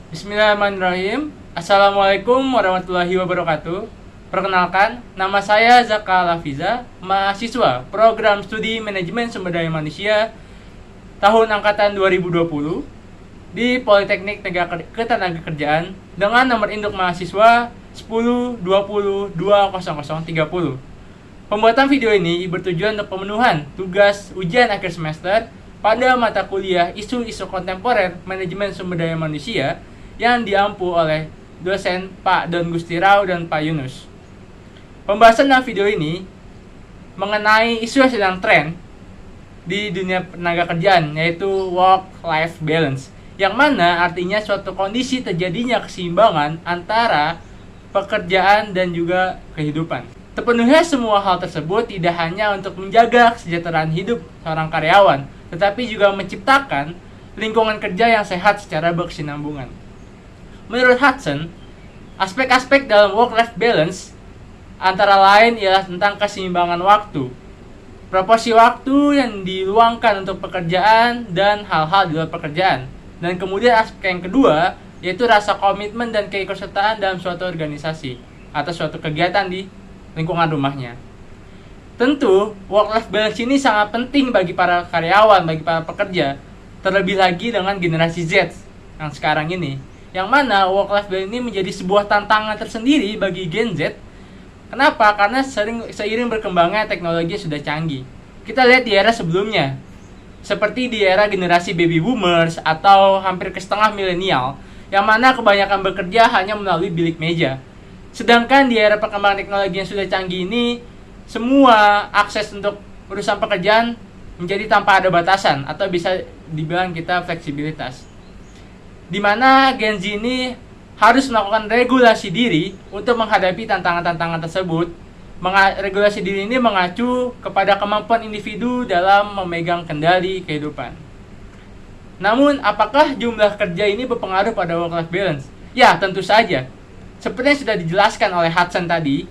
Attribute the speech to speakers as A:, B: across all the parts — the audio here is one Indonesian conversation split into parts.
A: Bismillahirrahmanirrahim. Assalamualaikum warahmatullahi wabarakatuh. Perkenalkan, nama saya Zaka Lafiza, mahasiswa Program Studi Manajemen Sumber Daya Manusia tahun angkatan 2020 di Politeknik Ketenagakerjaan dengan nomor induk mahasiswa 1020200030. Pembuatan video ini bertujuan untuk pemenuhan tugas ujian akhir semester pada mata kuliah isu-isu kontemporer manajemen sumber daya manusia yang diampu oleh dosen Pak Don Gustirau dan Pak Yunus. Pembahasan dalam video ini mengenai isu yang sedang tren di dunia tenaga kerjaan, yaitu work-life balance, yang mana artinya suatu kondisi terjadinya keseimbangan antara pekerjaan dan juga kehidupan. Terpenuhnya semua hal tersebut tidak hanya untuk menjaga kesejahteraan hidup seorang karyawan, tetapi juga menciptakan lingkungan kerja yang sehat secara berkesinambungan. Menurut Hudson, aspek-aspek dalam work-life balance antara lain ialah tentang keseimbangan waktu, proporsi waktu yang diluangkan untuk pekerjaan dan hal-hal di luar pekerjaan, dan kemudian aspek yang kedua yaitu rasa komitmen dan keikutsertaan dalam suatu organisasi atau suatu kegiatan di lingkungan rumahnya. Tentu, work-life balance ini sangat penting bagi para karyawan, bagi para pekerja, terlebih lagi dengan generasi Z yang sekarang ini, yang mana work-life balance ini menjadi sebuah tantangan tersendiri bagi Gen Z. Kenapa? Karena seiring berkembangnya teknologi sudah canggih. Kita lihat di era sebelumnya, seperti di era generasi baby boomers atau hampir ke setengah milenial, yang mana kebanyakan bekerja hanya melalui bilik meja. Sedangkan di era perkembangan teknologi yang sudah canggih ini, semua akses untuk urusan pekerjaan menjadi tanpa ada batasan, atau bisa dibilang kita fleksibilitas. Di mana Gen Z ini harus melakukan regulasi diri untuk menghadapi tantangan-tantangan tersebut. Regulasi diri ini mengacu kepada kemampuan individu dalam memegang kendali kehidupan. Namun, apakah jumlah kerja ini berpengaruh pada work-life balance? Ya, tentu saja. Seperti yang sudah dijelaskan oleh Hudson tadi,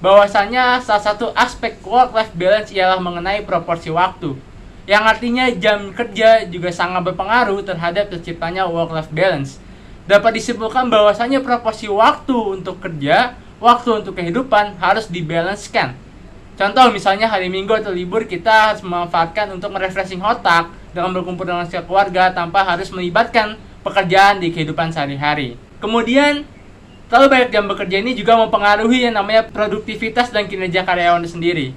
A: bahwasanya salah satu aspek work-life balance ialah mengenai proporsi waktu, yang artinya jam kerja juga sangat berpengaruh terhadap terciptanya work-life balance. Dapat disimpulkan bahwasanya proporsi waktu untuk kerja, waktu untuk kehidupan harus dibalancekan. Contoh misalnya hari Minggu atau libur kita harus memanfaatkan untuk merefreshing otak dengan berkumpul dengan keluarga tanpa harus melibatkan pekerjaan di kehidupan sehari-hari. Kemudian, terlalu banyak jam bekerja ini juga mempengaruhi yang namanya produktivitas dan kinerja karyawan itu sendiri.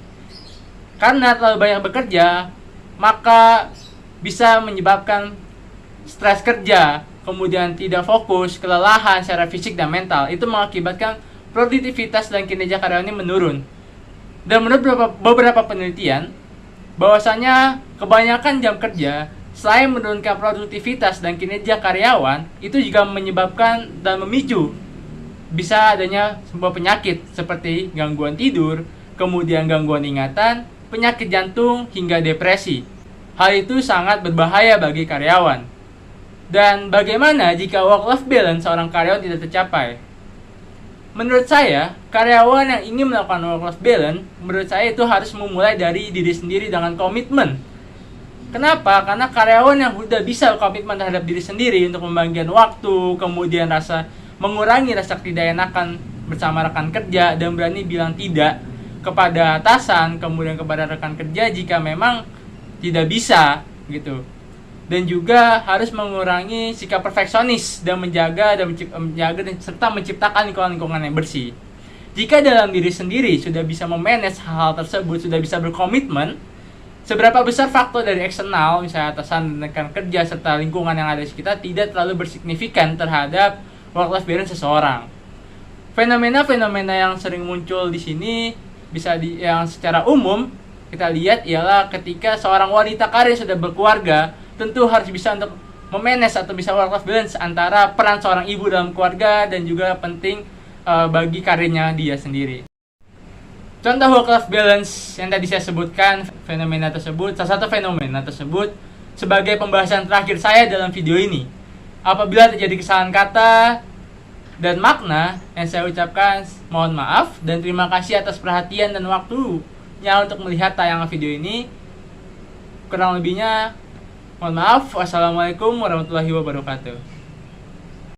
A: Karena terlalu banyak bekerja, maka bisa menyebabkan stres kerja, kemudian tidak fokus, kelelahan secara fisik dan mental. Itu mengakibatkan produktivitas dan kinerja karyawan ini menurun. Dan menurut beberapa penelitian, bahwasanya kebanyakan jam kerja selain menurunkan produktivitas dan kinerja karyawan, itu juga menyebabkan dan memicu bisa adanya sebuah penyakit seperti gangguan tidur, kemudian gangguan ingatan, penyakit jantung, hingga depresi. Hal itu sangat berbahaya bagi karyawan. Dan bagaimana jika work-life balance seorang karyawan tidak tercapai? Menurut saya, karyawan yang ingin melakukan work-life balance, menurut saya itu harus memulai dari diri sendiri dengan komitmen. Kenapa? Karena karyawan yang sudah bisa komitmen terhadap diri sendiri untuk membagikan waktu, kemudian mengurangi rasa tidak enakan bersama rekan kerja, dan berani bilang tidak kepada atasan, kemudian kepada rekan kerja jika memang tidak bisa gitu. Dan juga harus mengurangi sikap perfeksionis dan menjaga serta menciptakan lingkungan yang bersih. Jika dalam diri sendiri sudah bisa memanage hal tersebut, sudah bisa berkomitmen, seberapa besar faktor dari eksternal, misalnya atasan, rekan kerja, serta lingkungan yang ada di sekitar tidak terlalu bersignifikan terhadap work-life balance seseorang. Fenomena-fenomena yang sering muncul di sini yang secara umum kita lihat ialah ketika seorang wanita karir sudah berkeluarga, tentu harus bisa untuk memanage atau bisa work-life balance antara peran seorang ibu dalam keluarga dan juga penting bagi karirnya dia sendiri. Contoh work-life balance yang tadi saya sebutkan, salah satu fenomena tersebut sebagai pembahasan terakhir saya dalam video ini. Apabila terjadi kesalahan kata dan makna yang saya ucapkan, mohon maaf dan terima kasih atas perhatian dan waktunya untuk melihat tayangan video ini. Kurang lebihnya mohon maaf. Wassalamualaikum warahmatullahi wabarakatuh.